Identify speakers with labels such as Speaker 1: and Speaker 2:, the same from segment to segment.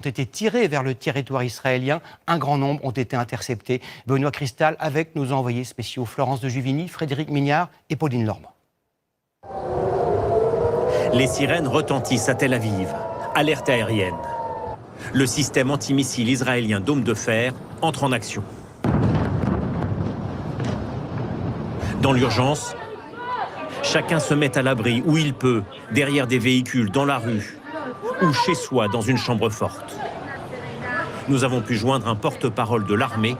Speaker 1: ont été tirés vers le territoire israélien. Un grand nombre ont été interceptés. Benoît Cristal avec nos envoyés spéciaux Florence de Juvigny, Frédéric Mignard et Pauline Lormand.
Speaker 2: Les sirènes retentissent à Tel Aviv. Alerte aérienne. Le système antimissile israélien Dôme de fer entre en action. Dans l'urgence, chacun se met à l'abri où il peut, derrière des véhicules, dans la rue ou chez soi dans une chambre forte. Nous avons pu joindre un porte-parole de l'armée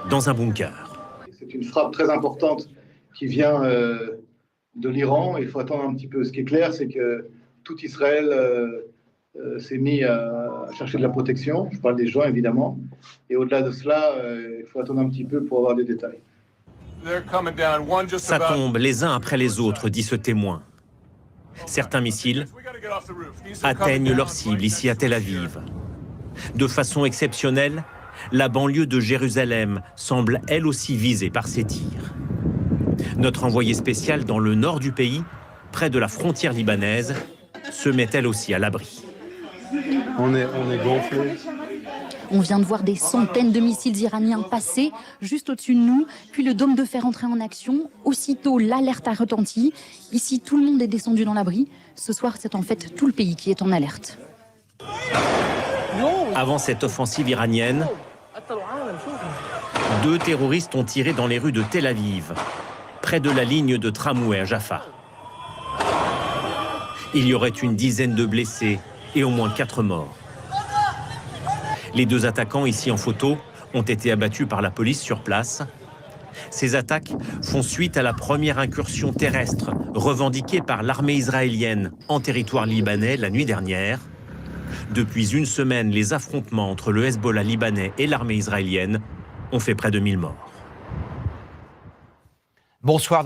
Speaker 2: dans un bunker.
Speaker 3: C'est une frappe très importante qui vient de l'Iran. Il faut attendre un petit peu. Ce qui est clair, c'est que tout Israël s'est mis à chercher de la protection. Je parle des joints, évidemment. Et au-delà de cela, il faut attendre un petit peu pour avoir des détails.
Speaker 2: Ça tombe les uns après les autres, dit ce témoin. Certains missiles atteignent leur cible ici à Tel Aviv. De façon exceptionnelle, la banlieue de Jérusalem semble elle aussi visée par ces tirs. Notre envoyée spéciale dans le nord du pays, près de la frontière libanaise, se met elle aussi à l'abri.
Speaker 4: On est gonflé.
Speaker 5: On vient de voir des centaines de missiles iraniens passer juste au-dessus de nous, puis le dôme de fer entrer en action. Aussitôt, l'alerte a retenti. Ici, tout le monde est descendu dans l'abri. Ce soir, c'est en fait tout le pays qui est en alerte.
Speaker 2: Avant cette offensive iranienne, 2 terroristes ont tiré dans les rues de Tel Aviv, près de la ligne de tramway à Jaffa. Il y aurait une dizaine de blessés et au moins 4 morts. Les 2 attaquants ici en photo ont été abattus par la police sur place. Ces attaques font suite à la première incursion terrestre revendiquée par l'armée israélienne en territoire libanais la nuit dernière. Depuis une semaine, les affrontements entre le Hezbollah libanais et l'armée israélienne ont fait près de 1000 morts.
Speaker 1: Bonsoir.